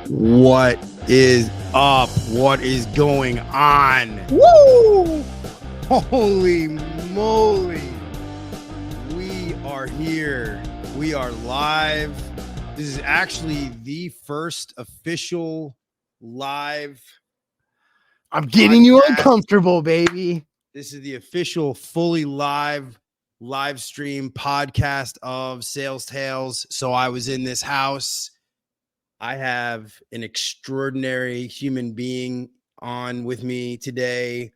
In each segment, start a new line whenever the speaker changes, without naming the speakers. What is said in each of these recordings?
What is up? What is going on?
Woo!
Holy moly. We are here. We are live. This is actually the first official live.
I'm getting you uncomfortable, baby.
This is the official fully live stream podcast of Sales Tales. So I was in this house. I have an extraordinary human being on with me today.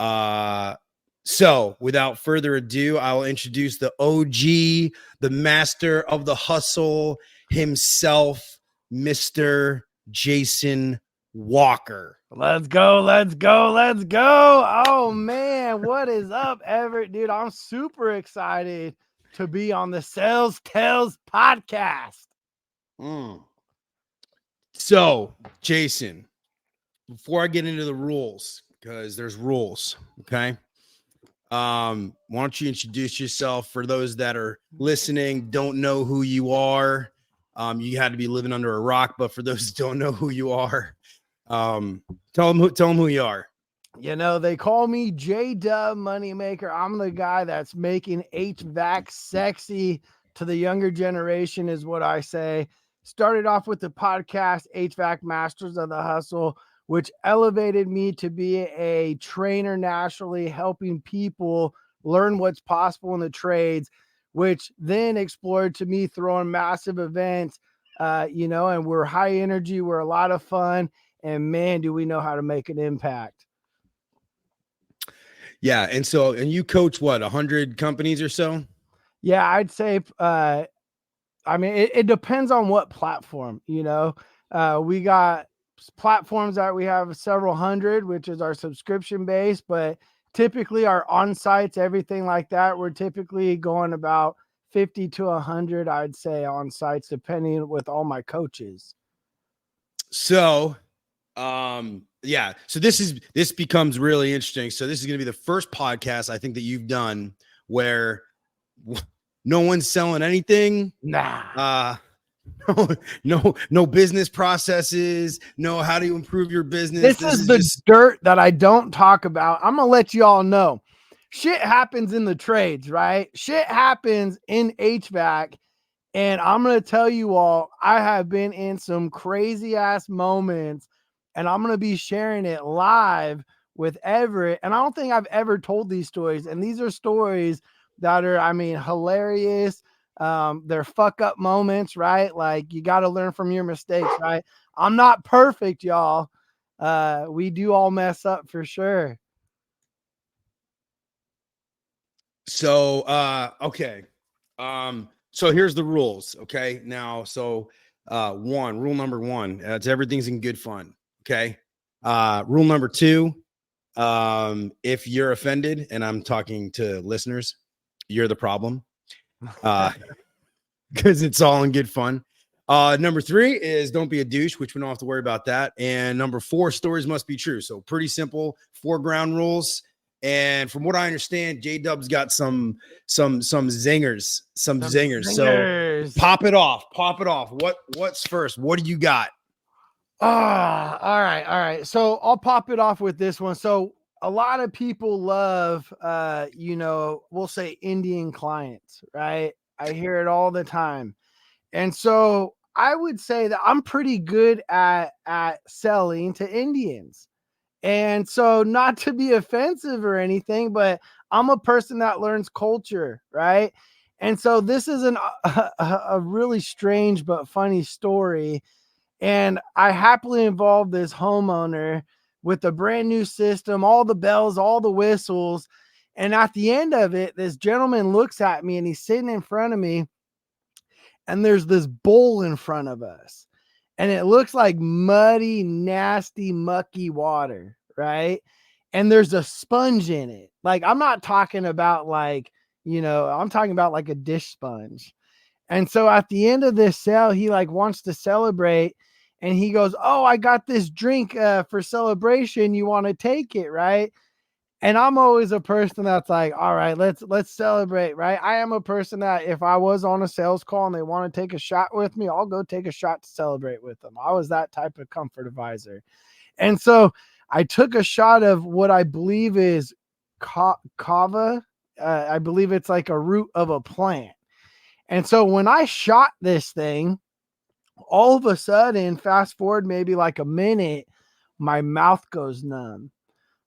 So without further ado, I will introduce the OG, the master of the hustle himself, Mr. Jason Walker.
Let's go. Oh, man. What is up, Everett? Dude, I'm super excited to be on the Sales Tales podcast.
So, Jason, before I get into the rules, because there's rules, okay? Why don't you introduce yourself for those that are listening, don't know who you are. You had to be living under a rock, but for those who don't know who you are, tell them who you are.
You know, they call me J-Dub Moneymaker. I'm the guy that's making HVAC sexy to the younger generation is what I say. Started off with the podcast HVAC Masters of the Hustle, which elevated me to be a trainer nationally, helping people learn what's possible in the trades, which then explored to me throwing massive events, and we're high energy. We're a lot of fun. And man, do we know how to make an impact.
Yeah. And you coach what, 100 companies or so?
Yeah, I'd say, it depends on what platform, we got platforms that we have several hundred, which is our subscription base, but typically our on-sites, everything like that, we're typically going about 50 to 100, I'd say, on-sites, depending with all my coaches.
So, so this becomes really interesting. So this is going to be the first podcast I think that you've done where no one's selling anything.
Nah.
No business processes. No, how do you improve your business?
This is the dirt that I don't talk about. I'm going to let you all know. Shit happens in the trades, right? Shit happens in HVAC. And I'm going to tell you all, I have been in some crazy ass moments, and I'm going to be sharing it live with Everett. And I don't think I've ever told these stories. And these are stories that are, hilarious. They're fuck up moments, right? Like, you got to learn from your mistakes, right? I'm not perfect, y'all. We do all mess up for sure.
So, okay. So here's the rules. Okay. Now, rule number one, it's everything's in good fun. Okay. Rule number two, if you're offended, and I'm talking to listeners, you're the problem. Because it's all in good fun. Number three is don't be a douche, which we don't have to worry about that. And number four, stories must be true. So pretty simple, 4 ground rules. And from what I understand, J-Dub's got some zingers. So pop it off. What's first? What do you got?
All right. So I'll pop it off with this one. So a lot of people love, we'll say Indian clients, right? I hear it all the time. And so I would say that I'm pretty good at selling to Indians. And so, not to be offensive or anything, but I'm a person that learns culture, right? And so this is a really strange but funny story. And I happily involved this homeowner with a brand new system, all the bells, all the whistles. And at the end of it, this gentleman looks at me and he's sitting in front of me, and there's this bowl in front of us. And it looks like muddy, nasty, mucky water, right? And there's a sponge in it. Like, I'm not talking about I'm talking about like a dish sponge. And so at the end of this sale, he wants to celebrate. And he goes, "Oh, I got this drink for celebration. You want to take it, right?" And I'm always a person that's like, all right, let's celebrate, right? I am a person that if I was on a sales call and they want to take a shot with me, I'll go take a shot to celebrate with them. I was that type of comfort advisor. And so I took a shot of what I believe is kava. I believe it's like a root of a plant. And so when I shot this thing, all of a sudden, fast forward maybe like a minute, my mouth goes numb.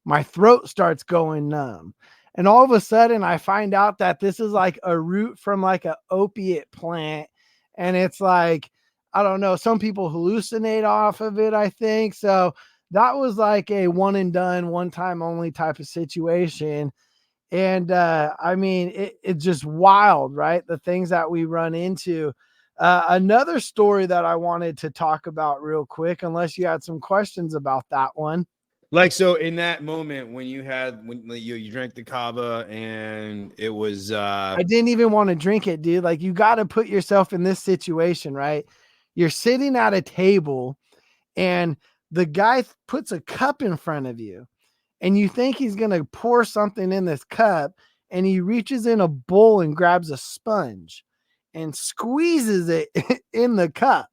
My throat starts going numb. And all of a sudden, I find out that this is like a root from like an opiate plant. And it's like, I don't know, some people hallucinate off of it, I think. So that was like a one and done, one time only type of situation. And I mean, it's just wild, right? The things that we run into. Another story that I wanted to talk about real quick, unless you had some questions about that one.
Like, so in that moment when you drank the kava and it was
I didn't even want to drink it, dude. Like, you got to put yourself in this situation, right? You're sitting at a table and the guy puts a cup in front of you and you think he's going to pour something in this cup, and he reaches in a bowl and grabs a sponge and squeezes it in the cup.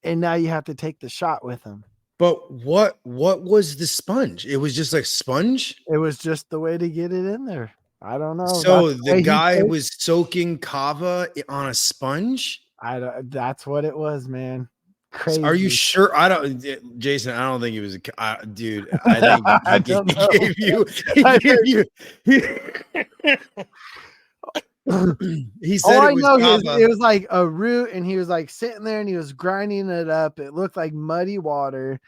And now you have to take the shot with him.
But what was the sponge? It was just like sponge.
It was just the way to get it in there. I don't know.
So the guy was soaking kava on a sponge.
That's what it was, man. Crazy.
Are you sure? I don't, Jason. I don't think he was a dude. I think he gave you. He said
all
it was
I know
kava.
is it was like a root, and he was like sitting there and he was grinding it up. It looked like muddy water.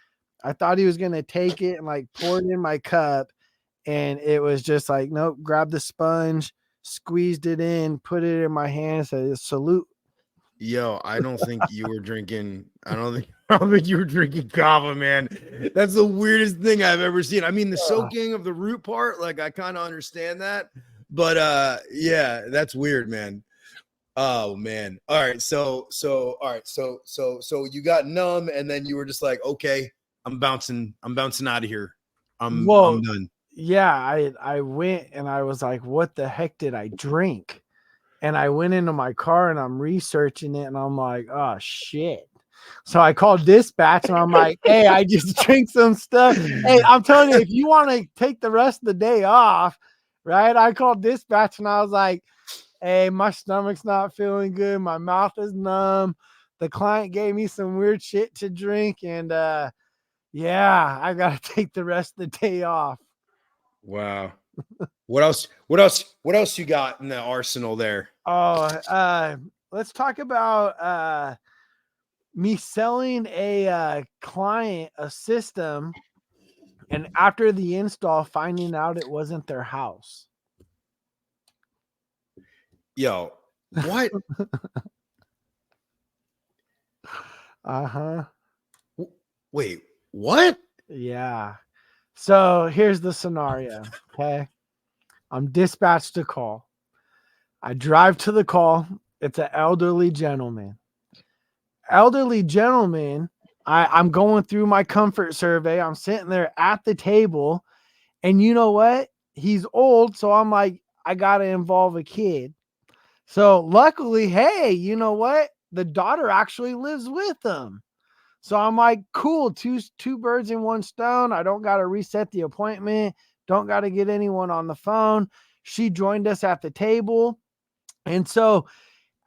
I thought he was gonna take it and like pour it in my cup, and it was just like, nope. Grab the sponge, squeezed it in, put it in my hand, said salute.
Yo, I don't think you were drinking. I don't think you were drinking kava, man. That's the weirdest thing I've ever seen. I mean, the soaking of the root part, like I kind of understand that, but yeah, that's weird, man. Oh man. All right, so you got numb, and then you were just like, okay, I'm bouncing out of here. I'm done.
Yeah, I went and I was like, what the heck did I drink? And I went into my car and I'm researching it, and I'm like, oh shit. So I called dispatch and I'm like, hey, I just drank some stuff. Hey, I'm telling you, if you want to take the rest of the day off, right? I called dispatch and I was like, hey, my stomach's not feeling good. My mouth is numb. The client gave me some weird shit to drink. And yeah, I got to take the rest of the day off.
Wow. What else you got in the arsenal there?
Oh, let's talk about me selling a client a system, and after the install, finding out it wasn't their house.
Yo, what?
Uh-huh.
Wait, what?
Yeah. So here's the scenario. Okay. I'm dispatched to call. I drive to the call. It's an elderly gentleman. I'm going through my comfort survey. I'm sitting there at the table, and you know what? He's old. So I'm like, I got to involve a kid. So luckily, hey, you know what? The daughter actually lives with them. So I'm like, cool, two birds in one stone. I don't got to reset the appointment. Don't got to get anyone on the phone. She joined us at the table. And so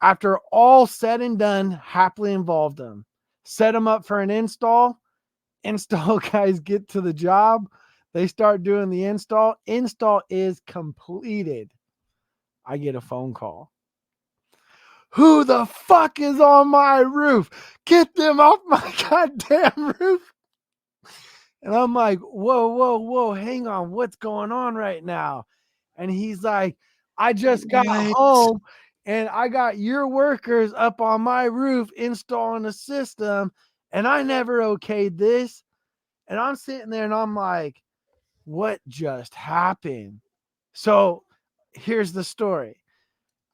after all said and done, happily involved them. Set them up for an install. Install guys get to the job. They start doing the install. Install is completed. I get a phone call. Who the fuck is on my roof? Get them off my goddamn roof. And I'm like, whoa, hang on. What's going on right now? And he's like, I just got home and I got your workers up on my roof installing a system, and I never okayed this. And I'm sitting there and I'm like, what just happened? So here's the story.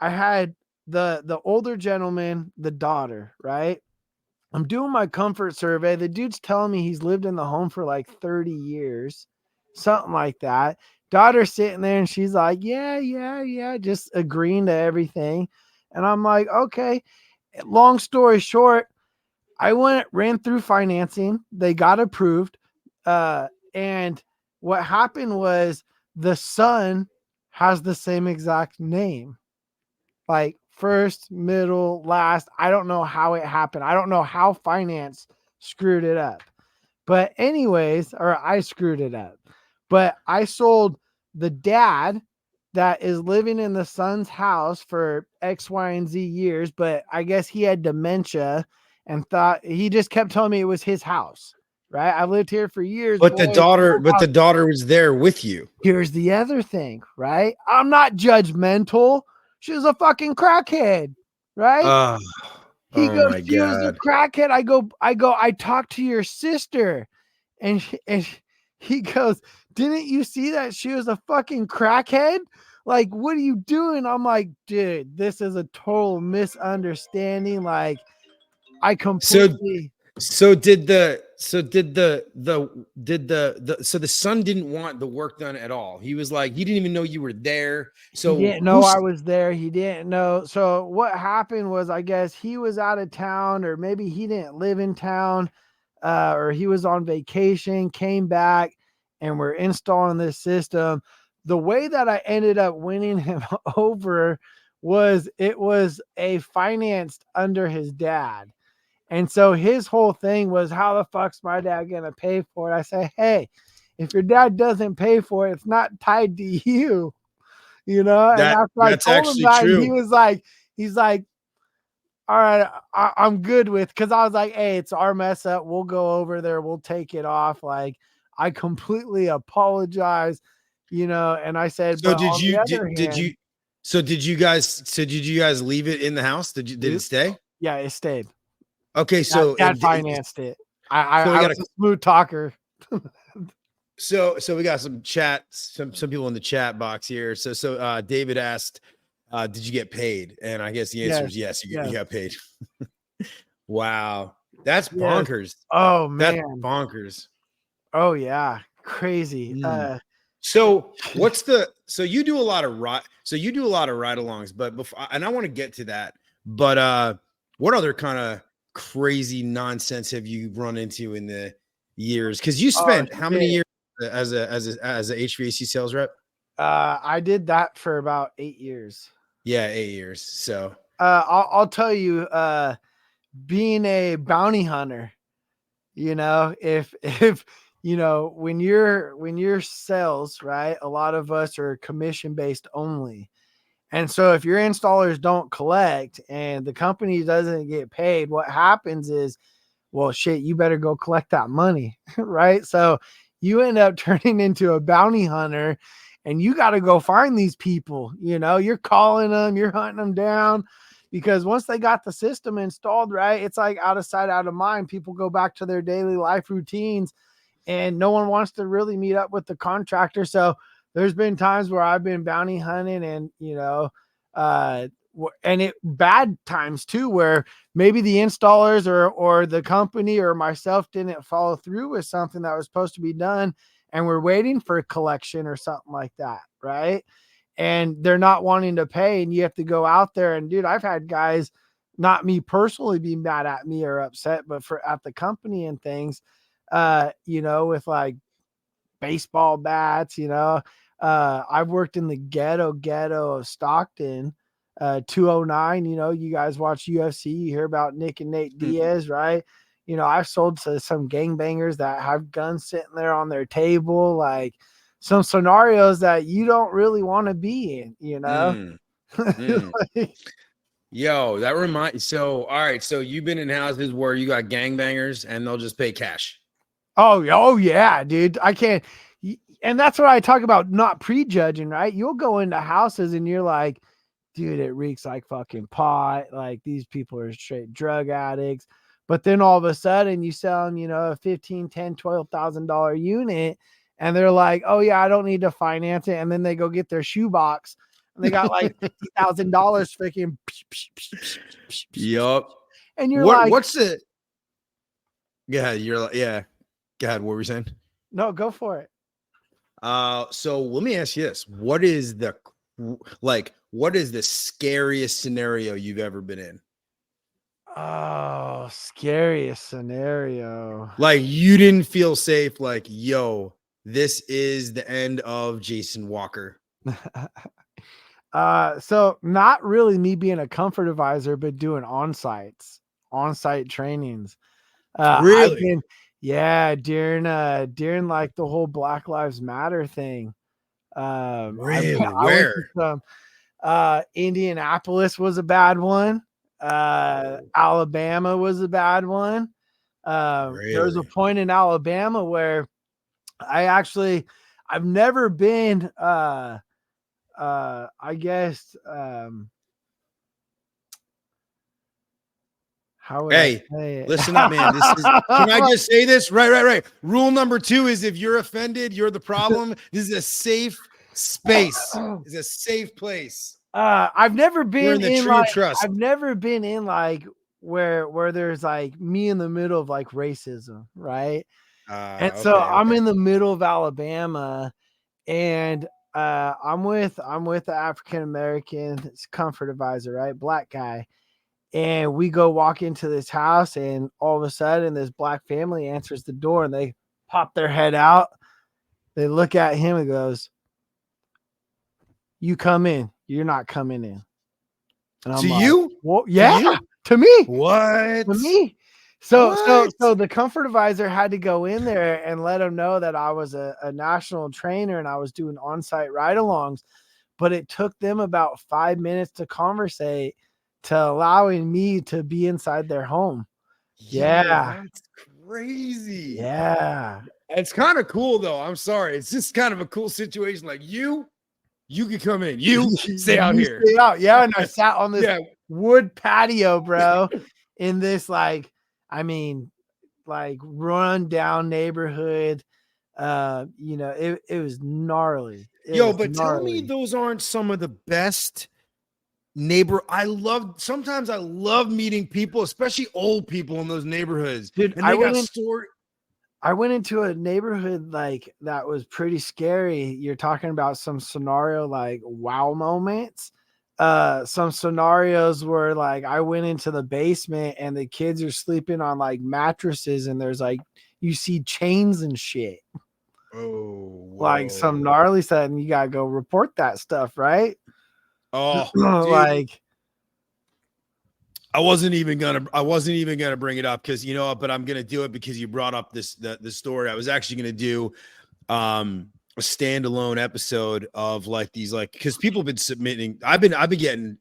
I had the older gentleman, the daughter, right? I'm doing my comfort survey. The dude's telling me he's lived in the home for like 30 years. something like that. Daughter's sitting there and she's like, yeah, just agreeing to everything. And I'm like, okay. Long story short, I ran through financing. They got approved. And what happened was the son has the same exact name, like first, middle, last. I don't know how it happened. I don't know how finance screwed it up. But anyways, or I screwed it up. But I sold the dad that is living in the son's house for X, Y, and Z years. But I guess he had dementia and thought he just kept telling me it was his house. Right. I've lived here for years.
But the
Boy,
daughter was there with you.
here's the other thing, right? I'm not judgmental. She was a fucking crackhead, right?
Oh,
He
oh
goes,
my
she was a
God.
crackhead. I talked to your sister. And he goes, didn't you see that she was a fucking crackhead? Like, what are you doing? I'm like, dude, this is a total misunderstanding. Like, I
So
completely
so did the so the son didn't want the work done at all. He was like, he didn't even know you were there.
he
So
didn't know I was there. He didn't know. So what happened was, I guess he was out of town, or maybe he didn't live in town, or he was on vacation, came back, and we're installing this system. The way that I ended up winning him over was it was a financed under his dad. And so his whole thing was, how the fuck's my dad going to pay for it? I say, hey, if your dad doesn't pay for it, it's not tied to you, you know? And after I
that's
told him
actually
that,
true.
he's like, all right, I'm good with, because I was like, hey, it's our mess up. We'll go over there. We'll take it off. Like, I completely apologize, you know? And I said,
So
but on the other
did
hand,
you did you guys leave it in the house? Did it stay?
yeah, it stayed.
Okay,
Dad,
so
dad financed it. I,
so
I was a smooth talker.
we got some chat, some people in the chat box here. So David asked, did you get paid? And I guess the answer is yes, you
Yes.
got paid. Wow. That's
Yes.
bonkers.
Oh
That's
man.
bonkers.
Oh yeah. Crazy.
Mm. So you do a lot of ride-alongs, but before, and I want to get to that, but what other kind of crazy nonsense have you run into in the years? Because you
Oh
spent how many
shit.
years as a HVAC sales rep?
I did that for about 8 years.
Yeah, 8 years. So
I'll tell you, being a bounty hunter, you know, if you know, when you're sales, right? A lot of us are commission based only. And so if your installers don't collect and the company doesn't get paid, what happens is, well, shit, you better go collect that money, right? So you end up turning into a bounty hunter, and you got to go find these people. You know, you're calling them, you're hunting them down, because once they got the system installed, right, it's like out of sight, out of mind. People go back to their daily life routines, and no one wants to really meet up with the contractor. So there's been times where I've been bounty hunting, and, you know, uh, and it bad times too, where maybe the installers or the company or myself didn't follow through with something that was supposed to be done, and we're waiting for a collection or something like that, right? And they're not wanting to pay, and you have to go out there. And dude, I've had guys, not me personally, be mad at me or upset, but for at the company and things, you know, with like baseball bats, you know. I've worked in the ghetto of Stockton, 209. You know, you guys watch UFC, you hear about Nick and Nate Diaz, right? You know, I've sold to some gangbangers that have guns sitting there on their table, like some scenarios that you don't really want to be in, you know. Like,
Yo, that reminds. So, all right. So you've been in houses where you got gangbangers and they'll just pay cash.
oh yeah, dude. I can't. And that's what I talk about, not prejudging, right? You'll go into houses and you're like, dude, it reeks like fucking pot. Like, these people are straight drug addicts. But then all of a sudden you sell them, you know, a 15, 10, $12,000 unit, and they're like, oh yeah, I don't need to finance it. And then they go get their shoebox and they got like $50,000 freaking.
Yup.
And you're like,
What's the? Yeah, you're like, yeah. Go ahead. What were we saying?
no, go for it.
So let me ask you this. What is the scariest scenario you've ever been in?
Oh, scariest scenario.
Like you didn't feel safe, like, yo, this is the end of Jason Walker.
So not really me being a comfort advisor, but doing on-site trainings. I've
Really?
been, during like the whole Black Lives Matter thing.
Really?
I went to
Where?
some, Indianapolis was a bad one. Alabama was a bad one. There was a
Really?
point in Alabama where I've never been, I guess, how would I
Hey,
say it?
listen up, man. Can I just say this? Right. Rule number 2 is if you're offended, you're the problem. This is a safe space. It's a safe place.
I've never
We're
been
in the
in
true
like,
trust.
I've never been in like where there's like me in the middle of like racism, right? And so I'm
Okay.
in the middle of Alabama, and I'm with the African American comfort advisor, right? Black guy. And we go walk into this house, and all of a sudden this black family answers the door, and they pop their head out. They look at him and goes, "You come in. You're not coming in." And
To
I'm like,
you?
"Well,
To
yeah,
you?
to me,
What?
to me." So, so,
What?
so the comfort advisor had to go in there and let him know that I was a national trainer and I was doing on-site ride-alongs. But it took them about 5 minutes to conversate to allowing me to be inside their home.
Yo,
Yeah.
that's crazy.
Yeah.
It's kind of cool though. I'm sorry. It's just kind of a cool situation. Like you can come in. You stay out
You
here.
stay out. Yeah. And I sat on this
Yeah.
wood patio, bro, in this like run down neighborhood. It was gnarly. It
Yo,
was
but tell me
gnarly.
those aren't some of the best sometimes I love meeting people, especially old people in those neighborhoods.
Dude,
And they got story.
I went into a neighborhood like that was pretty scary. You're talking about some scenario like wow moments. Some scenarios where like I went into the basement and the kids are sleeping on like mattresses, and there's like you see chains and shit.
Oh,
Like some
whoa.
gnarly stuff, and you gotta go report that stuff, right?
Oh, dude.
Like,
I wasn't even gonna bring it up because but I'm gonna do it because you brought up the story. I was actually gonna do a standalone episode of like these, like, because people have been submitting. I've been getting,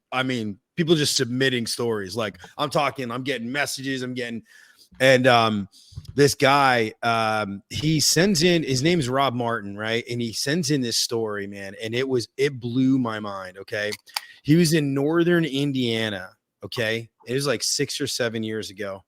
people just submitting stories. Like I'm getting messages, and this guy, he sends in, his name's Rob Martin, right? And he sends in this story, man, and it blew my mind. Okay. He was in northern Indiana. Okay. It was like 6 or 7 years ago.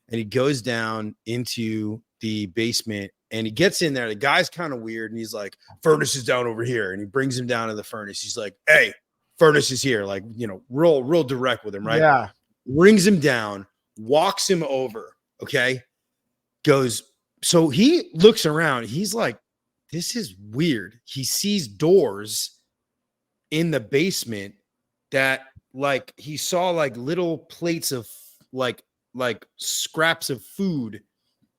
And he goes down into the basement and he gets in there. The guy's kind of weird. And he's like, furnace is down over here. And he brings him down to the furnace. He's like, hey, furnace is here. Like, real direct with him, right?
yeah,
Brings him down, walks him over. Okay. So he looks around. He's like, this is weird. He sees doors in the basement that, like, he saw like little plates of like scraps of food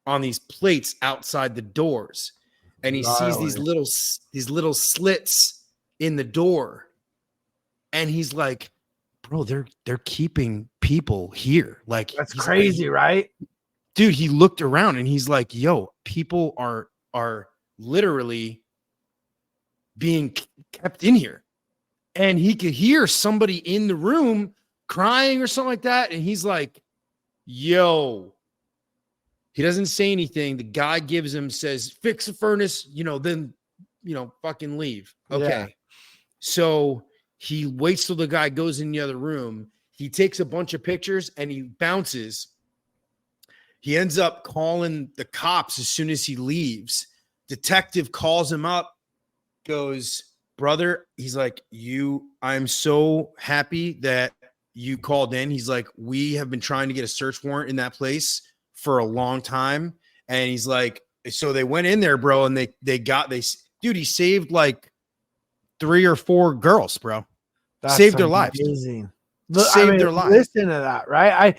on these plates outside the doors, and he sees these
gnarly.
little slits in the door, and he's like, bro, they're keeping people here. Like,
That's
he's like,
crazy, right?
dude, he looked around and he's like, yo, people are literally being kept in here. And he could hear somebody in the room crying or something like that. And he's like, yo, he doesn't say anything. The guy says, fix the furnace, then, fucking leave.
Yeah.
Okay. So he waits till the guy goes in the other room. He takes a bunch of pictures and he bounces. He ends up calling the cops as soon as he leaves. Detective calls him up, goes, brother, he's like, I'm so happy that you called in. He's like, we have been trying to get a search warrant in that place for a long time. And he's like, so they went in there, bro, and dude, dude, he saved like 3 or 4 girls, bro.
That's
Saved their lives.
amazing.
Saved their lives.
Listen to that, right?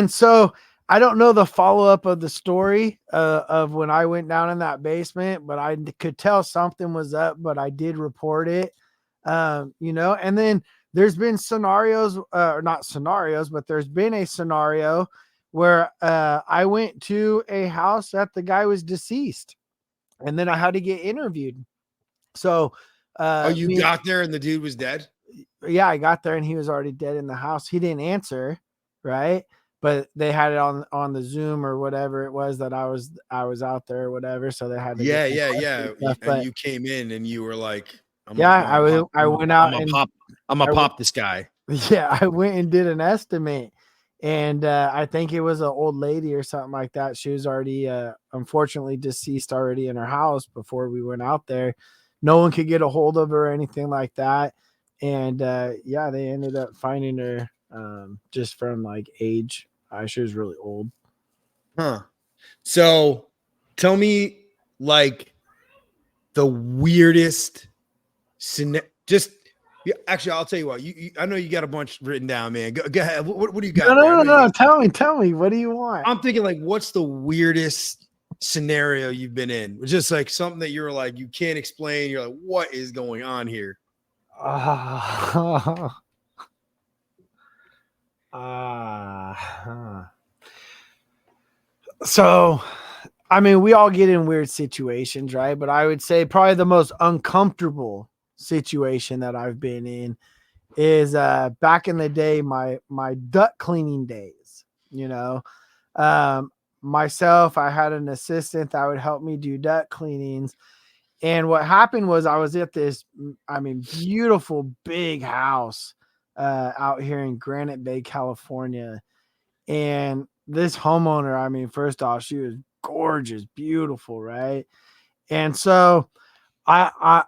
So I don't know the follow-up of the story of when I went down in that basement, but I could tell something was up, but I did report it. And then there's been scenarios, or not scenarios, but there's been a scenario where I went to a house that the guy was deceased, and then I had to get interviewed. So
you got there and the dude was dead?
Yeah, I got there and he was already dead in the house. He didn't answer, right? But they had it on the Zoom or whatever it was that I was out there or whatever. So they had to
yeah.
Stuff,
and you came in and you were like,
I went out and
I'm gonna pop this guy.
Yeah, I went and did an estimate, and I think it was an old lady or something like that. She was already unfortunately deceased already in her house before we went out there. No one could get a hold of her or anything like that. And they ended up finding her just from like age. She was really old.
Huh. So tell me like the weirdest actually, I'll tell you what. I know you got a bunch written down, man. Go ahead. What do you got?
No. Tell me. What do you want?
I'm thinking like, what's the weirdest scenario you've been in? Just like something that you're like, you can't explain. You're like, what is going on here?
So, I mean, we all get in weird situations, right? But I would say probably the most uncomfortable situation that I've been in is back in the day, my duct cleaning days. Myself, I had an assistant that would help me do duct cleanings. And what happened was I was at this, beautiful big house out here in Granite Bay, California. And this homeowner, first off, she was gorgeous, beautiful, right? And so I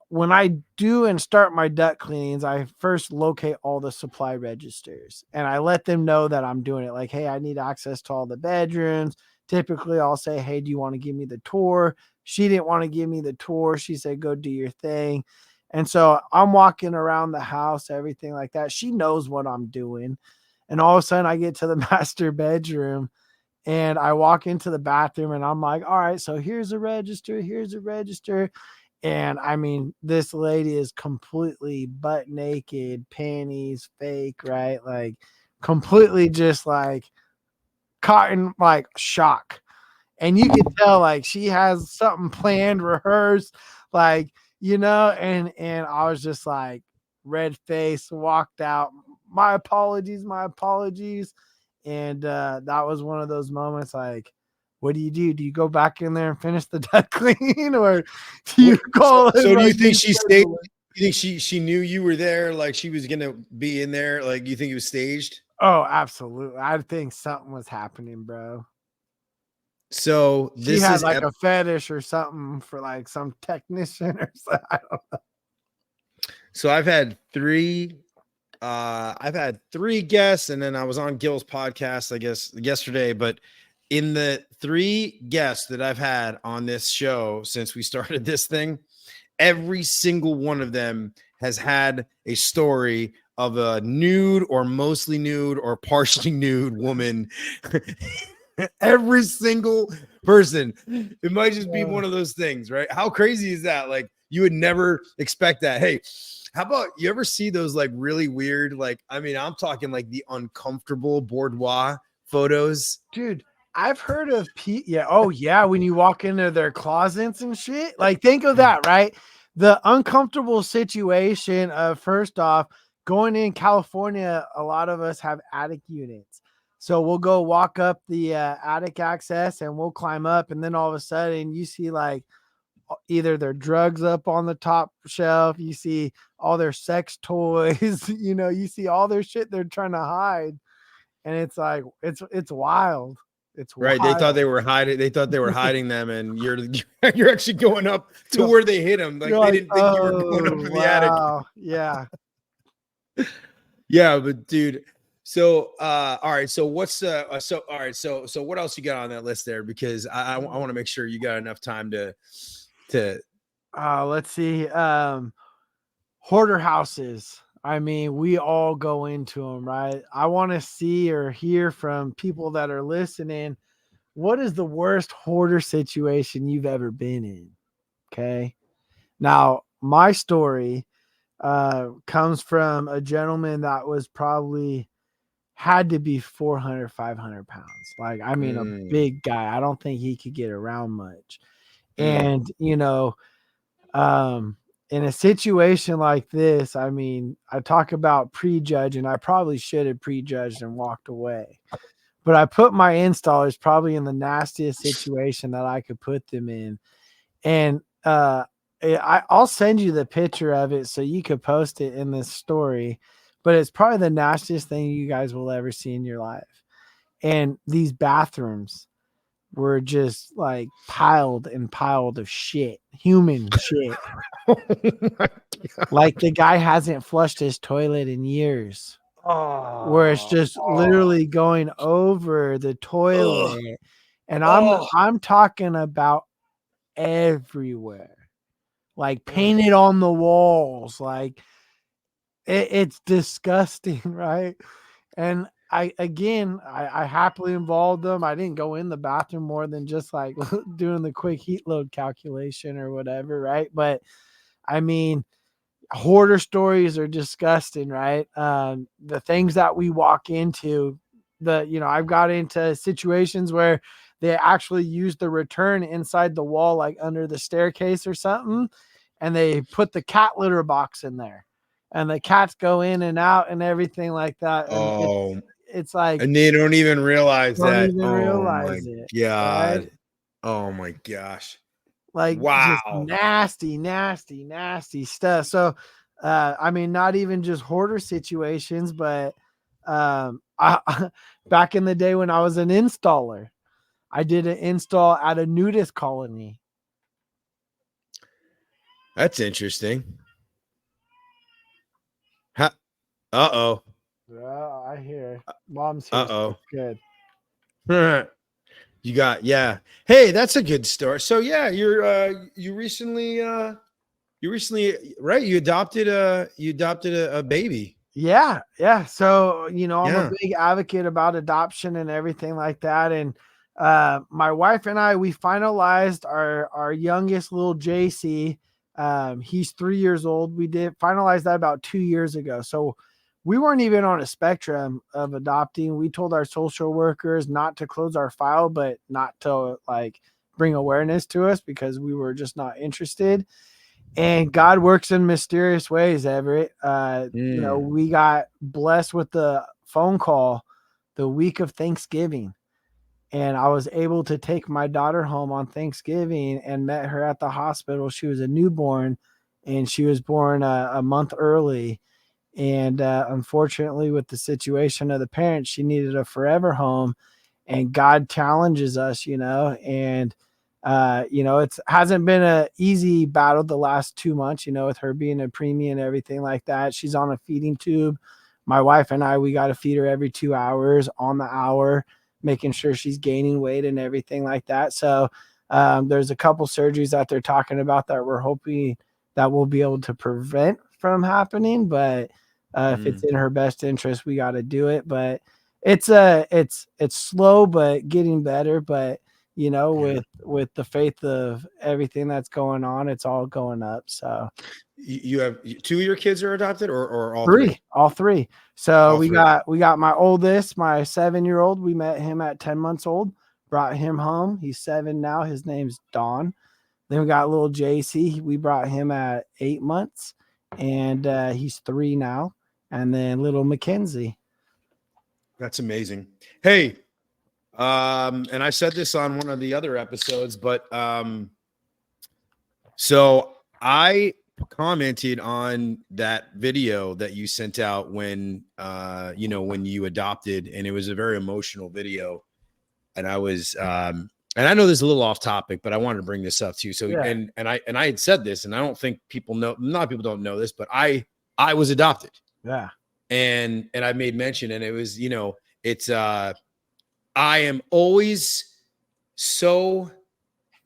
when I do and start my duct cleanings, I first locate all the supply registers and I let them know that I'm doing it. Like, hey, I need access to all the bedrooms. Typically, I'll say, hey, do you want to give me the tour? She didn't want to give me the tour. She said, go do your thing. And so I'm walking around the house, everything like that. She knows what I'm doing. And all of a sudden I get to the master bedroom and I walk into the bathroom and I'm like, all right, so here's a register. Here's a register. And this lady is completely butt naked, panties, fake, right? Like completely just like caught in like shock. And you can tell like she has something planned, rehearsed, like, and I was just like red face, walked out. My apologies. And that was one of those moments like, what do you do? Do you go back in there and finish the duct clean, or do you call it?
So do you think she stayed? You think she knew you were there? Like she was gonna be in there? Like you think it was staged?
Oh, absolutely. I think something was happening, bro.
So
she had like a fetish or something for like some technician or something. I don't know.
So I've had 3 guests, and then I was on Gil's podcast, I guess, yesterday. But in the 3 guests that I've had on this show since we started this thing, every single one of them has had a story of a nude or mostly nude or partially nude woman. Every single person. It might just be one of those things, right? How crazy is that? Like you would never expect that. Hey, how about you ever see those like really weird, like, I'm talking like the uncomfortable boudoir photos?
Dude, I've heard of when you walk into their closets and shit. Like think of that, right? The uncomfortable situation of, first off, going in California, a lot of us have attic units. So we'll go walk up the attic access and we'll climb up. And then all of a sudden you see like either their drugs up on the top shelf, you see all their sex toys, you see all their shit they're trying to hide. And it's like, it's wild. It's
right.
wild.
They thought they were hiding. They thought they were hiding them, and you're actually going up to where they hit them. Like they didn't think you were going up in the attic.
Yeah.
Yeah, but dude. So, all right. So what's all right. So what else you got on that list there? Because I want to make sure you got enough time to
Let's see. Hoarder houses. I mean, we all go into them, right? I want to see or hear from people that are listening. What is the worst hoarder situation you've ever been in? Okay. Now, my story comes from a gentleman that was probably had to be 400, 500 pounds. Like, I mean, a
Mm,
big guy. I don't think he could get around much.
mm.
And, um, in a situation like this, I mean, I talk about prejudging. I probably should have prejudged and walked away. But I put my installers probably in the nastiest situation that I could put them in. And I'll send you the picture of it so you could post it in this story. But it's probably the nastiest thing you guys will ever see in your life. And these bathrooms were just like piled and piled of shit, human shit.
Oh my
Like the guy hasn't flushed his toilet in years, where it's
God.
just literally going over the
Oh,
toilet. And
oh,
I'm talking about everywhere, like
oh.
painted on the walls, like it's disgusting, right? And I happily involved them. I didn't go in the bathroom more than just like doing the quick heat load calculation or whatever, right? But I mean, hoarder stories are disgusting, right? The things that we walk into, I've got into situations where they actually use the return inside the wall, like under the staircase or something, and they put the cat litter box in there, and the cats go in and out and everything like that, and
Oh,
it's like
and they don't even realize
don't
that.
even
Oh my
realize it, right?
God. Oh my gosh.
Like just
Wow.
nasty, nasty, nasty stuff. So, I mean, not even just hoarder situations, but back in the day when I was an installer, I did an install at a nudist colony.
That's interesting. Ha- uh-oh.
Yeah, I hear. Mom's here, so
Uh-oh.
it's good.
You got, yeah. Hey, that's a good story. So yeah, you recently, right? You adopted a baby.
Yeah, yeah. So, I'm a
Yeah.
big advocate about adoption and everything like that. And my wife and I, we finalized our youngest little JC. He's 3 years old. We did finalize that about 2 years ago. So we weren't even on a spectrum of adopting. We told our social workers not to close our file, but not to like bring awareness to us because we were just not interested. And God works in mysterious ways, Everett.
Mm.
We got blessed with the phone call the week of Thanksgiving. And I was able to take my daughter home on Thanksgiving and met her at the hospital. She was a newborn and she was born a month early. And unfortunately, with the situation of the parents, she needed a forever home. And God challenges us, and it hasn't been a easy battle the last 2 months, with her being a preemie and everything like that. She's on a feeding tube. My wife and I, we got to feed her every 2 hours on the hour, making sure she's gaining weight and everything like that. So there's a couple surgeries that they're talking about that we're hoping that we'll be able to prevent from happening. But if it's
Mm.
in her best interest, we got to do it. But it's slow, but getting better. But
Yeah.
with the faith of everything that's going on, it's all going up. So
You have two of your kids are adopted or all three?
all three. So
All three.
we got my oldest, my 7-year-old. We met him at 10 months old, brought him home. He's 7 now. His name's Don. Then we got little JC. We brought him at 8 months, and he's 3 now. And then little Mackenzie.
That's amazing. Hey, and I said this on one of the other episodes, but so I commented on that video that you sent out when when you adopted, and it was a very emotional video. And I was and I know this is a little off topic, but I wanted to bring this up too. So
Yeah.
and I had said this, and I don't think people know, a lot of people don't know this, but I was adopted.
Yeah.
And I made mention, and it was, it's I am always so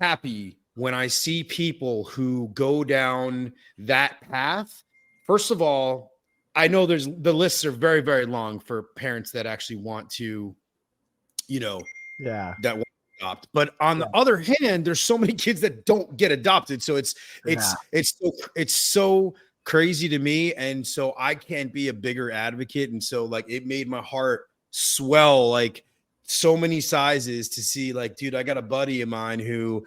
happy when I see people who go down that path. First of all, I know the lists are very, very long for parents that actually want to, that want to adopt. But on the other hand, there's so many kids that don't get adopted. So it's so crazy to me. And so I can't be a bigger advocate. And so like, it made my heart swell like so many sizes to see like, dude, I got a buddy of mine who,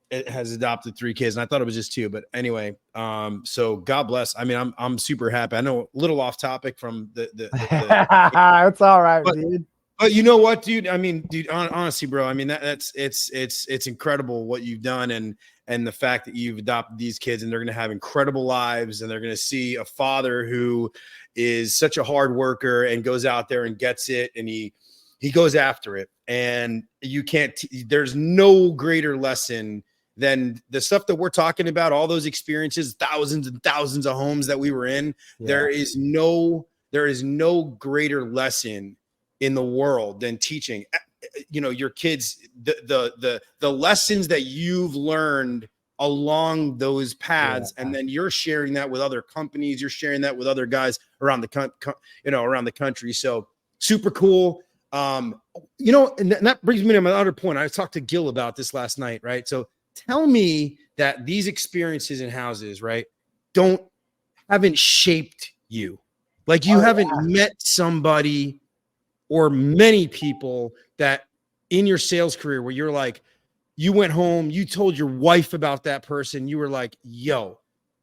has adopted 3 kids, and I thought it was just 2, but anyway, so God bless. I mean, I'm super happy. I know a little off topic from the
it's all right, dude.
But you know what, dude? I mean, dude, honestly, bro, I mean, it's incredible what you've done, and the fact that you've adopted these kids and they're going to have incredible lives, and they're going to see a father who is such a hard worker and goes out there and gets it, and he goes after it. And you can't, there's no greater lesson than the stuff that we're talking about, all those experiences, thousands and thousands of homes that we were in. Yeah. There is no greater lesson in the world than teaching, your kids, the lessons that you've learned along those paths. Yeah. And then you're sharing that with other companies. You're sharing that with other guys around the country. So super cool. And that brings me to my other point. I talked to Gil about this last night, right? So tell me that these experiences in houses, right, haven't shaped you. Like you haven't met somebody or many people that in your sales career where you're like, you went home, you told your wife about that person. You were like, yo,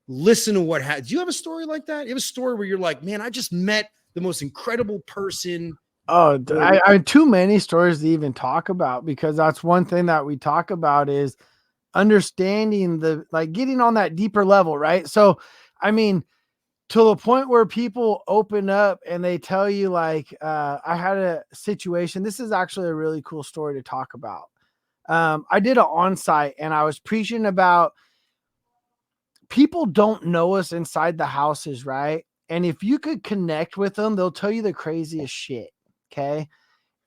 listen to what happened. Do you have a story like that? You have a story where you're like, man, I just met the most incredible person.
Oh, I too many stories to even talk about, because that's one thing that we talk about is understanding getting on that deeper level, right? So, I mean, to the point where people open up and they tell you like, I had a situation. This is actually a really cool story to talk about. I did an on-site and I was preaching about people don't know us inside the houses, right? And if you could connect with them, they'll tell you the craziest shit. Okay.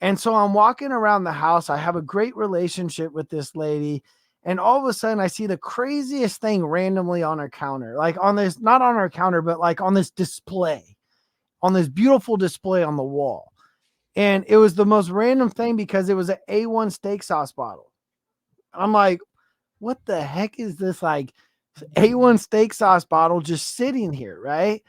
And so I'm walking around the house. I have a great relationship with this lady. And all of a sudden I see the craziest thing randomly on her counter, like on this, not on her counter, but like on this display, on this beautiful display on the wall. And it was the most random thing because it was an A1 steak sauce bottle. I'm like, what the heck is this like A1 steak sauce bottle just sitting here, right?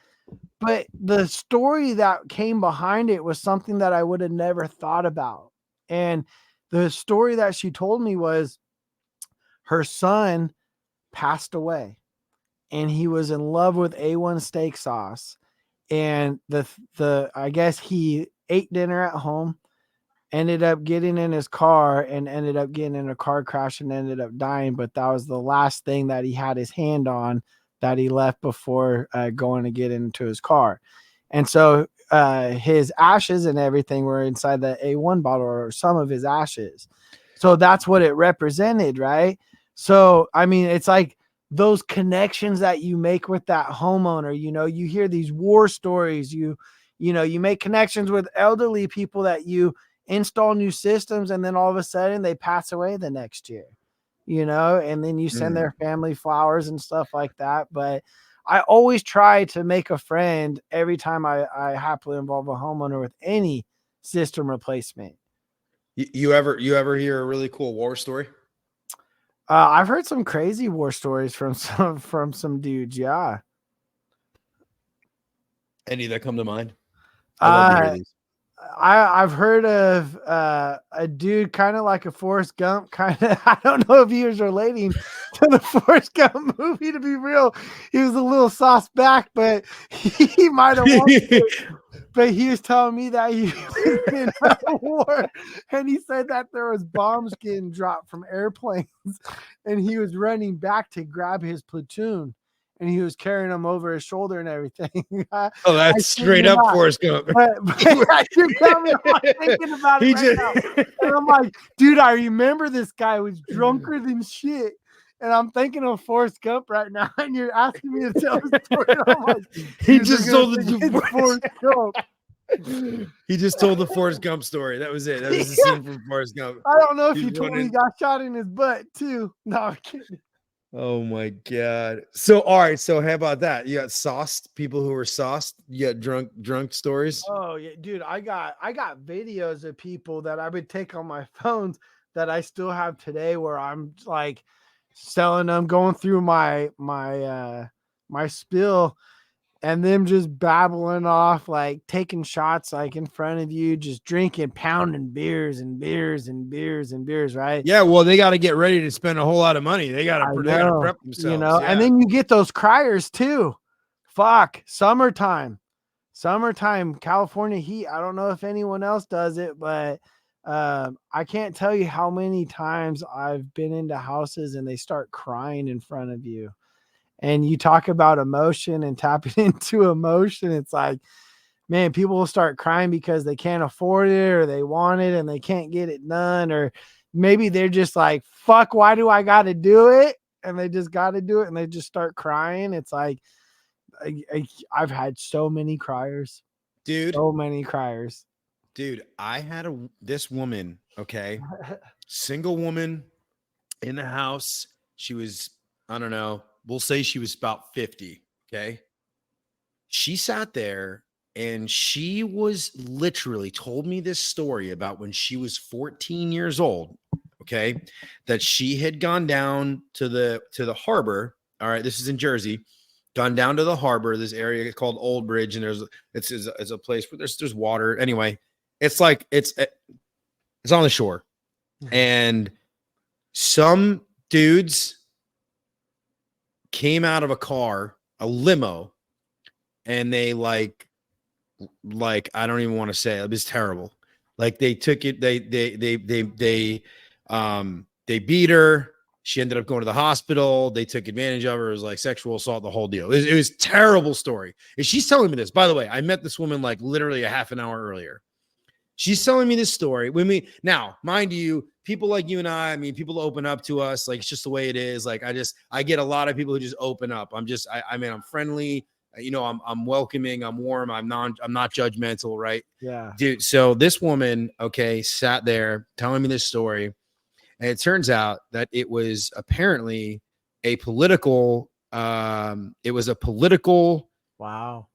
But the story that came behind it was something that I would have never thought about. And the story that she told me was her son passed away and he was in love with A1 steak sauce. And I guess he ate dinner at home, ended up getting in his car and ended up getting in a car crash and ended up dying. But that was the last thing that he had his hand on that he left before going to get into his car. And so his ashes and everything were inside the A1 bottle, or some of his ashes. So that's what it represented, right? So, I mean, it's like those connections that you make with that homeowner, you hear these war stories, you make connections with elderly people that you install new systems, and then all of a sudden they pass away the next year, and then you send their family flowers and stuff like that. But I always try to make a friend every time I happily involve a homeowner with any system replacement.
You ever hear a really cool war story?
I've heard some crazy war stories from some dudes. Yeah.
Any that come to mind? I love to hear these.
I've heard of a dude kind of like a Forrest Gump I don't know if he was relating to the Forrest Gump movie, to be real. He was a little sauce back, but he might have wanted it. But he was telling me that he was in a war, and he said that there was bombs getting dropped from airplanes, and he was running back to grab his platoon, and he was carrying them over his shoulder and everything.
Oh, that's straight up Forrest Gump.
But you tell me, I'm thinking about it now. And I'm like, dude, I remember this guy was drunker than shit. And I'm thinking of Forrest Gump right now, and you're asking me to tell the story. I'm like,
he just told the
Forrest Gump.
He just told the Forrest Gump story. That was it. That was the scene from Forrest Gump.
I don't know if
He's
he told me he
running.
got shot in his butt too. No, I'm kidding.
Oh my God. So all right. So how about that? You got sauced people who were sauced. You got drunk stories.
Oh yeah, dude. I got videos of people that I would take on my phones that I still have today where I'm like selling them, going through my spill, and them just babbling off, like taking shots like in front of you, just drinking, pounding beers and beers and beers and beers, right?
Yeah. Well, they got to get ready to spend a whole lot of money. They got
I
to
know,
prep
you
themselves.
know,
Yeah.
and then you get those criers too. Fuck, summertime, California heat. I don't know if anyone else does it, but I can't tell you how many times I've been into houses and they start crying in front of you. And you talk about emotion and tapping into emotion. It's like, man, people will start crying because they can't afford it or they want it and they can't get it done. Or maybe they're just like, fuck, why do I got to do it? And they just got to do it and they just start crying. It's like, I've had so many criers,
Dude.
so many criers.
Dude, I had this woman, okay, single woman in the house. She was, I don't know, we'll say she was about 50, okay? She sat there and she was literally told me this story about when she was 14 years old, okay, that she had gone down to the harbor. All right, this is in Jersey. Gone down to the harbor, this area called Old Bridge, and it's a place where there's water. Anyway, it's like it's on the shore, and some dudes came out of a car, a limo, and they like I don't even want to say it. It was terrible. Like they took it, they beat her. She ended up going to the hospital. They took advantage of her. It was like sexual assault, the whole deal. It was a terrible story. And she's telling me this. By the way, I met this woman like literally a half an hour earlier. She's telling me this story. Now, mind you, people like you and I mean, people open up to us. Like, it's just the way it is. Like, I get a lot of people who just open up. I'm friendly. You know, I'm welcoming. I'm warm. I'm not judgmental. Right.
Yeah.
Dude. So this woman, okay, sat there telling me this story. And it turns out that it was apparently a political, wow,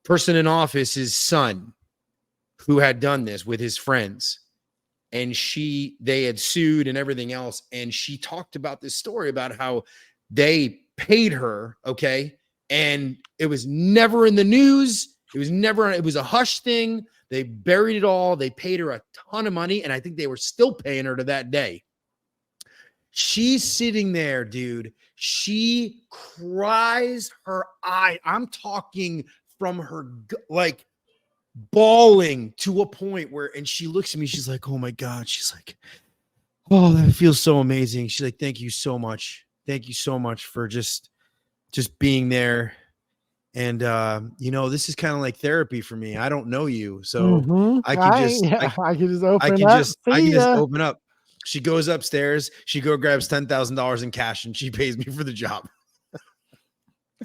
person in office's son who had done this with his friends. And they had sued and everything else. And she talked about this story about how they paid her, okay? And it was never in the news. It was a hush thing. They buried it all. They paid her a ton of money. And I think they were still paying her to that day. She's sitting there, dude. She cries her eye. I'm talking from her, like, bawling to a point where, and she looks at me. She's like, oh my God. She's like, oh, that feels so amazing. She's like, thank you so much. Thank you so much for just being there. And, you know, this is kind of like therapy for me. I don't know you. So I could just,
I could just open
I can
up.
just open up. She goes upstairs. She grabs $10,000 in cash and she pays me for the job.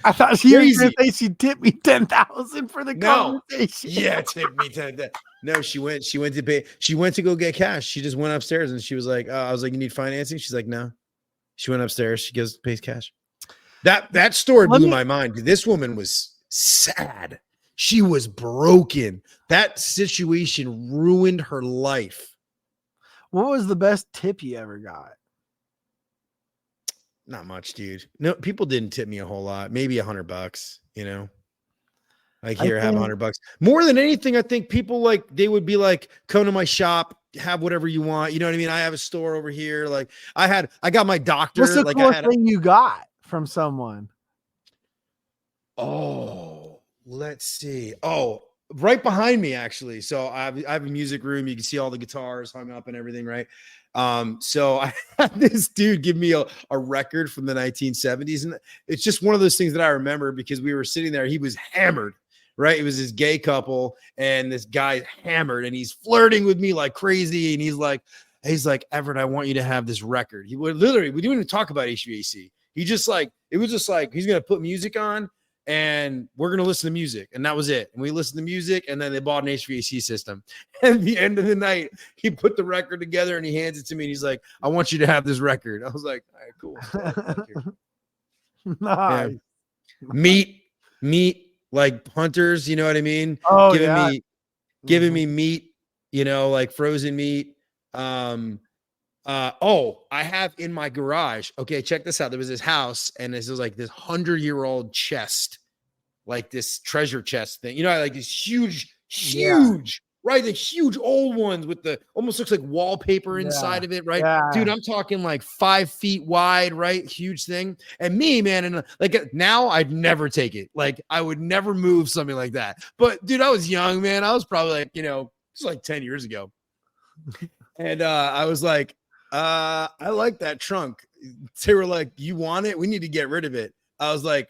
I thought she was going to say she tipped me 10,000 for the conversation.
Yeah, tipped me 10,000. No, she went to pay. She went to go get cash. She just went upstairs and she was like, I was like, you need financing? She's like, no. She went upstairs. She pays cash. That story blew my mind. This woman was sad. She was broken. That situation ruined her life.
What was the best tip you ever got?
Not much, dude. No, people didn't tip me a whole lot. Maybe $100, you know. Like, here, have $100. More than anything, I think people like, they would be like, come to my shop, have whatever you want. You know what I mean? I have a store over here. Like, I got my doctor.
What's the
like,
coolest thing you got from someone?
Oh, let's see. Oh, right behind me, actually. So I have a music room. You can see all the guitars hung up and everything, right? So I had this dude give me a record from the 1970s. And it's just one of those things that I remember because we were sitting there. He was hammered, right? It was this gay couple and this guy's hammered and he's flirting with me like crazy. And he's like, Everett, I want you to have this record. He would literally, we didn't even talk about HVAC. He just like, it was just like, he's going to put music on and we're going to listen to music. And that was it. And we listened to music, and then they bought an HVAC system. And at the end of the night, he put the record together and he hands it to me. And he's like, I want you to have this record. I was like, all right, cool. Thank you.
Nice.
Yeah. Meat, like hunters, you know what I mean?
Oh,
Giving me meat, you know, like frozen meat. I have in my garage. Okay, check this out. There was this house, and this was like this 100-year-old chest, like this treasure chest thing. You know, like these huge, right? The huge old ones with the almost looks like wallpaper inside of it, right?
Yeah.
Dude, I'm talking like 5 feet wide, right? Huge thing. And me, man, and like now I'd never take it. Like I would never move something like that. But dude, I was young, man. I was probably like, you know, it's like 10 years ago. And I was like, I like that trunk. They were like, you want it? We need to get rid of it. I was like,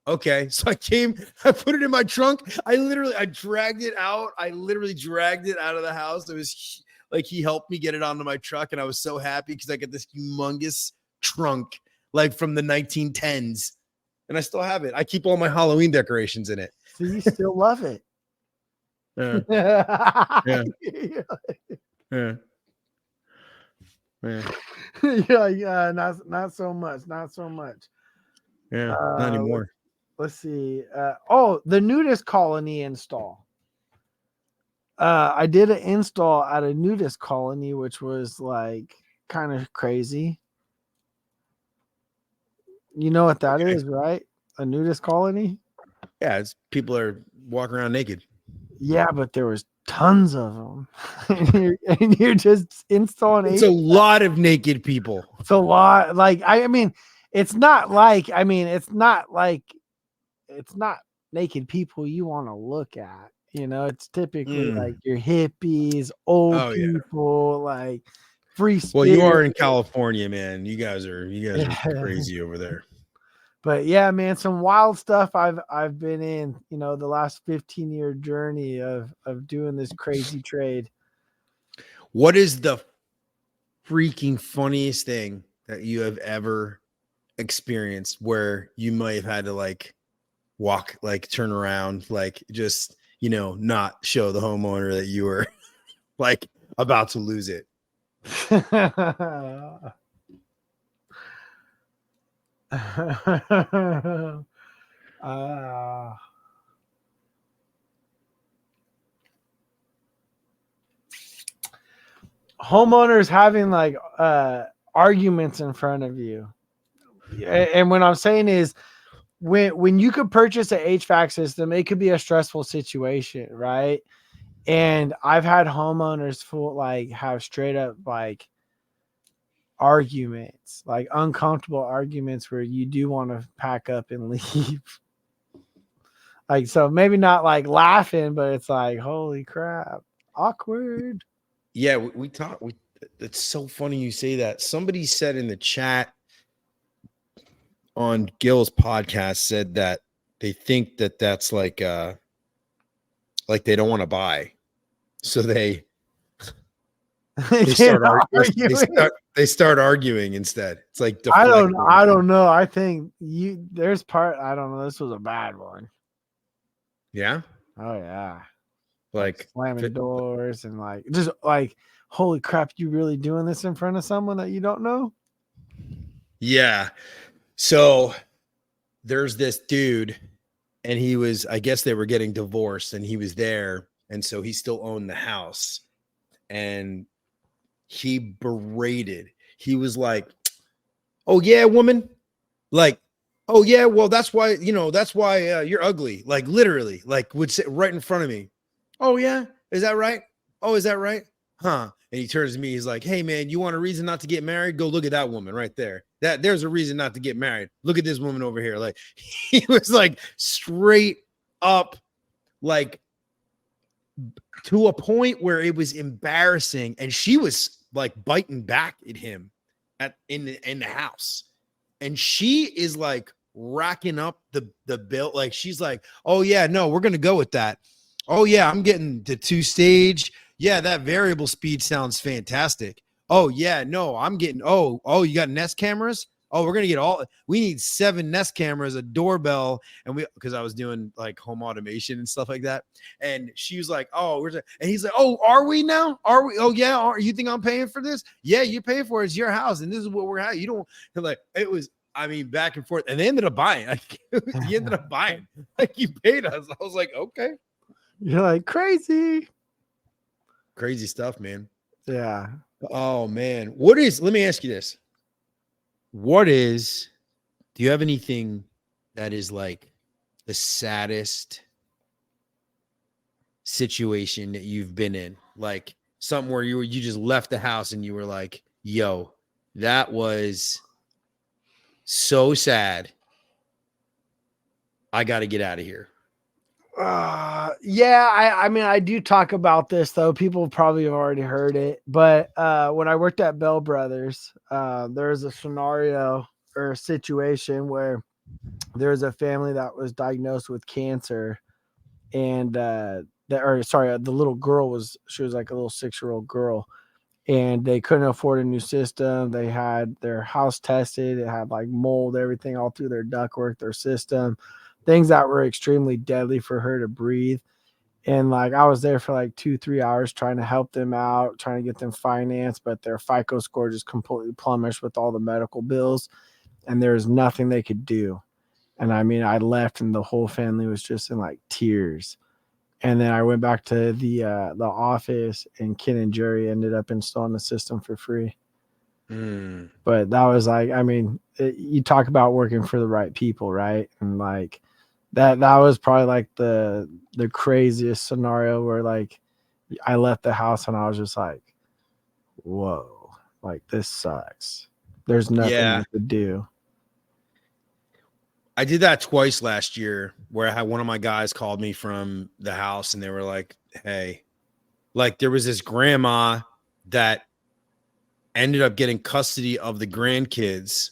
okay. So I put it in my trunk. I dragged it out. I literally dragged it out of the house. It was like, he helped me get it onto my truck. And I was so happy because I got this humongous trunk, like from the 1910s. And I still have it. I keep all my Halloween decorations in it.
So you still love it.
Yeah.
Yeah.
Yeah.
Yeah. Not so much.
Yeah, not anymore.
Let's see. The nudist colony install. I did an install at a nudist colony, which was like kind of crazy. You know what that is, right? A nudist colony?
Yeah, it's people are walking around naked.
Yeah, but there was tons of them. and you're just installing.
It's a lot of naked people.
It's a lot. Like, it's not naked people you want to look at. You know, it's typically like your hippies, old people, like free spirit.
Well, you are in California, man. You guys are crazy over there.
But yeah, man, some wild stuff I've been in, you know, the last 15-year journey of doing this crazy trade.
What is the freaking funniest thing that you have ever experienced where you might have had to like walk, like turn around, like just, you know, not show the homeowner that you were like about to lose it?
Homeowners having like arguments in front of you. And what I'm saying is when you could purchase an HVAC system, it could be a stressful situation, right? And I've had homeowners have straight up like arguments, like uncomfortable arguments where you do want to pack up and leave. Like, so maybe not like laughing, but it's like, holy crap, awkward.
Yeah, we talk. It's so funny you say that. Somebody said in the chat on Gil's podcast said that they think that that's like they don't want to buy, so they start arguing instead. It's like
I don't know. I think there's part. I don't know. This was a bad one.
Yeah.
Oh yeah.
Like
slamming doors and like just like, holy crap, you really doing this in front of someone that you don't know?
Yeah. So there's this dude, and he was, I guess they were getting divorced, and he was there, and so he still owned the house, and he berated. He was like, "Oh yeah, woman, like, oh yeah, well that's why you're ugly." Like literally, like would sit right in front of me. "Oh yeah, is that right? Oh, is that right? Huh?" And he turns to me. He's like, "Hey man, you want a reason not to get married? Go look at that woman right there. There's a reason not to get married. Look at this woman over here." Like he was like straight up, like to a point where it was embarrassing, and she was like biting back at him in the house, and she is like racking up the bill. Like she's like, "Oh yeah, no, we're gonna go with that. Oh yeah, I'm getting the 2-stage. Yeah, that variable speed sounds fantastic. Oh yeah, no, I'm getting, oh, you got Nest cameras? Oh, we need 7 Nest cameras, a doorbell, and because I was doing like home automation and stuff like that. And she was like, oh, and he's like, oh, are we now? Are we? Oh, yeah. You think I'm paying for this? Yeah, you're paying for it. It's your house. And this is what we're having. You don't like, it was, I mean, back and forth. And they ended up buying. He ended up buying. Like, you paid us. I was like, okay.
You're like, crazy
Stuff, man.
Yeah.
Oh, man. Let me ask you this. Do you have anything that is like the saddest situation that you've been in? Like something where you just left the house and you were like, yo, that was so sad. I got to get out of here.
Yeah, I mean, I do talk about this though. People probably have already heard it, but when I worked at Bell Brothers, there was a scenario or a situation where there was a family that was diagnosed with cancer, and the little girl she was like a little 6-year-old girl, and they couldn't afford a new system. They had their house tested. It had like mold, everything all through their ductwork, their system, things that were extremely deadly for her to breathe. And like, I was there for like 2-3 hours trying to help them out, trying to get them financed, but their FICO score just completely plummeted with all the medical bills, and there was nothing they could do. And I mean, I left and the whole family was just in like tears. And then I went back to the office, and Ken and Jerry ended up installing the system for free. But that was like, I mean, you talk about working for the right people, right? And like that was probably like the craziest scenario where like I left the house and I was just like, whoa, like this sucks. There's nothing I could do.
I did that twice last year where I had one of my guys called me from the house and they were like, hey, like there was this grandma that ended up getting custody of the grandkids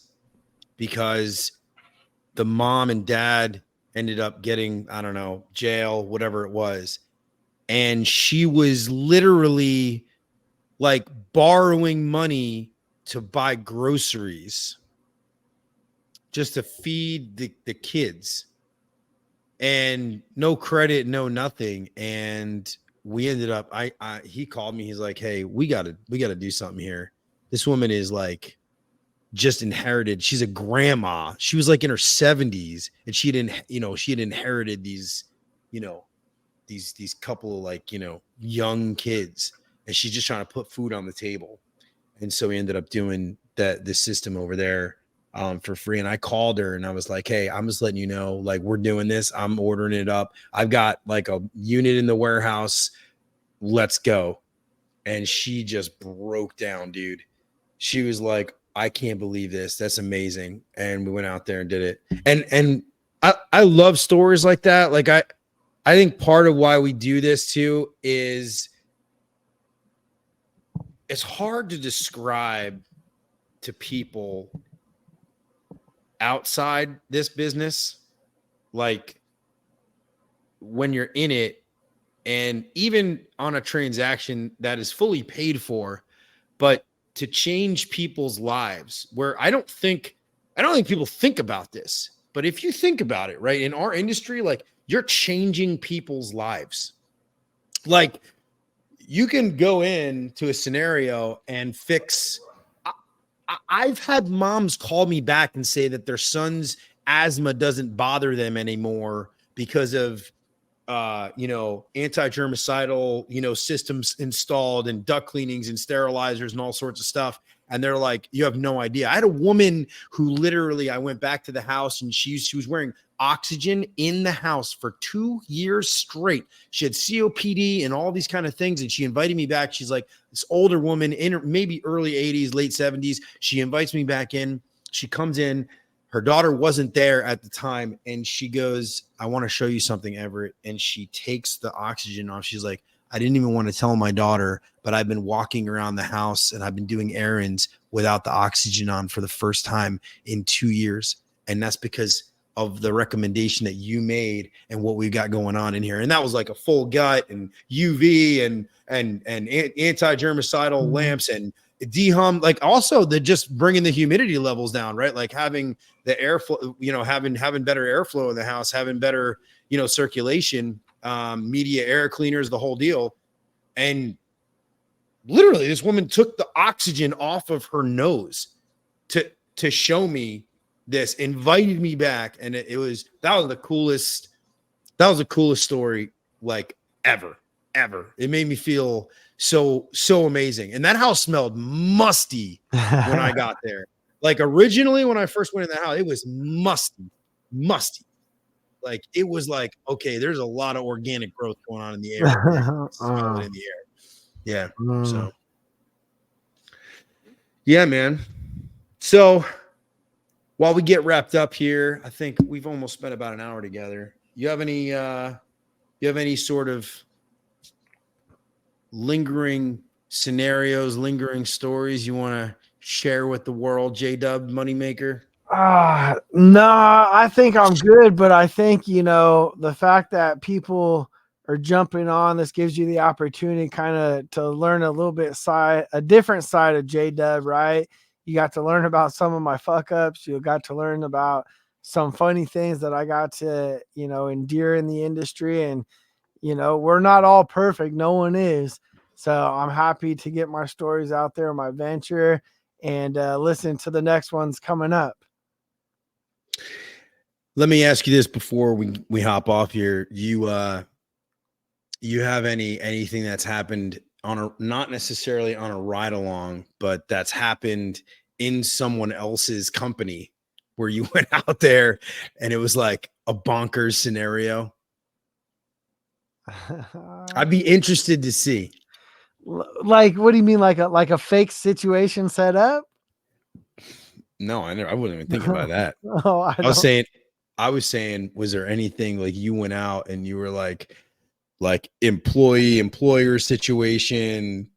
because the mom and dad ended up getting, I don't know, jail, whatever it was. And she was literally like borrowing money to buy groceries just to feed the kids, and no credit, no nothing. And we ended up, he called me. He's like, hey, we gotta do something here. This woman is like just inherited. She's a grandma. She was like in her 70s, and she had inherited these, these couple of like, young kids, and she's just trying to put food on the table. And so we ended up doing this system over there for free. And I called her and I was like, hey, I'm just letting you know, like, we're doing this. I'm ordering it up. I've got like a unit in the warehouse. Let's go. And she just broke down, dude. She was like, I can't believe this. That's amazing. And we went out there and did it. And I love stories like that. Like I think part of why we do this too is it's hard to describe to people outside this business, like when you're in it, and even on a transaction that is fully paid for, but to change people's lives, where I don't think people think about this, but if you think about it, right, in our industry, like you're changing people's lives. Like you can go into a scenario and fix. I've had moms call me back and say that their son's asthma doesn't bother them anymore because of, anti-germicidal, systems installed and duct cleanings and sterilizers and all sorts of stuff. And they're like, you have no idea. I had a woman who literally, I went back to the house and she was wearing oxygen in the house for 2 years straight. She had COPD and all these kind of things. And she invited me back. She's like this older woman in her maybe early 80s, late 70s. She invites me back in. She comes in. Her daughter wasn't there at the time. And she goes, I want to show you something, Everett. And she takes the oxygen off. She's like, I didn't even want to tell my daughter, but I've been walking around the house and I've been doing errands without the oxygen on for the first time in 2 years. And that's because of the recommendation that you made and what we've got going on in here. And that was like a full gut and UV and anti-germicidal lamps and dehum, like also the just bringing the humidity levels down, right? Like having the airflow, having better airflow in the house, having better, circulation, media air cleaners, the whole deal. And literally this woman took the oxygen off of her nose to show me this, invited me back. And that was the coolest story like ever. It made me feel so amazing. And that house smelled musty when I got there. Like originally when I first went in the house, it was musty. Like it was like, okay, there's a lot of organic growth going on in the air. Smell it in the air. Yeah. So yeah, man. So while we get wrapped up here, I think we've almost spent about an hour together. You have any sort of lingering scenarios, lingering stories you want to share with the world, J-Dub Moneymaker?
No, I think I'm good, but I think, the fact that people are jumping on this gives you the opportunity kind of to learn a different side of J-Dub, right? You got to learn about some of my fuck ups. You got to learn about some funny things that I got to, endure in the industry. And, we're not all perfect. No one is. So I'm happy to get my stories out there, my venture, and listen to the next ones coming up.
Let me ask you this before we hop off here. You have anything that's happened not necessarily on a ride along, but that's happened in someone else's company where you went out there and it was like a bonkers scenario? I'd be interested to see.
Like, what do you mean? Like a fake situation set up?
No, I wouldn't even think about that.
Oh,
I was saying, was there anything like you went out and you were like employer situation,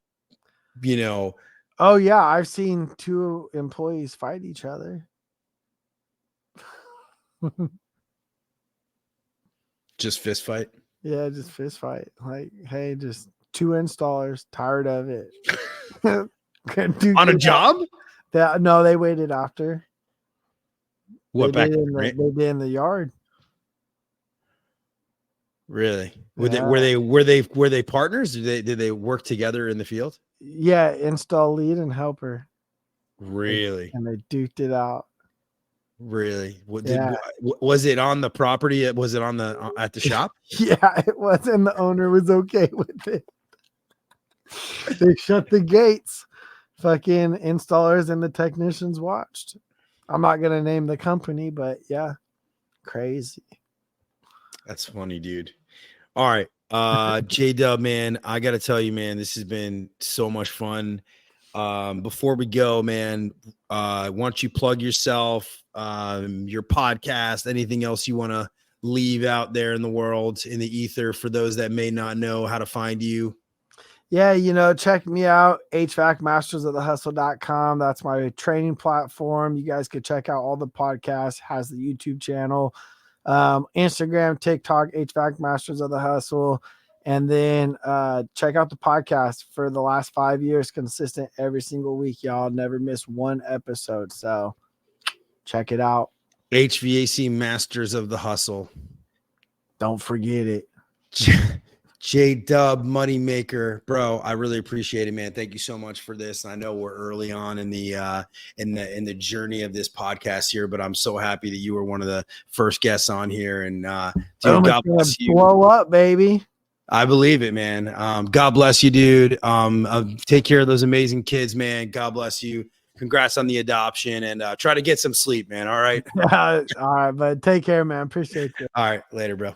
Oh yeah, I've seen two employees fight each other.
Just fist fight?
Yeah, just fist fight. Like, hey, just two installers, tired of it.
On a job?
No, they waited after.
What,
they
back?
did in the yard.
Really?
Yeah.
Were they partners? Did they work together in the field?
Yeah, install lead and helper.
Really?
And they duked it out.
Really? Was it on the property? Was it at the shop?
Yeah, it was, and the owner was okay with it. They shut the gates. Fucking installers and the technicians watched. I'm not gonna name the company, but yeah, crazy.
That's funny, dude. All right, J-Dub, man, I gotta tell you, man, this has been so much fun. Before we go, man, why don't you plug yourself, your podcast, anything else you want to leave out there in the world, in the ether, for those that may not know how to find you?
Yeah, check me out, HVAC Masters of the hustle.com. That's my training platform. You guys could check out all the podcasts, has the YouTube channel, Instagram, TikTok, HVAC Masters of the Hustle. And then check out the podcast for the last 5 years, consistent every single week. Y'all never miss one episode. So check it out.
HVAC Masters of the Hustle. Don't forget it. J-Dub Moneymaker, bro. I really appreciate it, man. Thank you so much for this. I know we're early on in the journey of this podcast here, but I'm so happy that you were one of the first guests on here. And dude, God bless you.
Blow up, baby.
I believe it, man. God bless you, dude. Take care of those amazing kids, man. God bless you. Congrats on the adoption, and try to get some sleep, man. All right.
All right, but take care, man. Appreciate you.
All right, later, bro.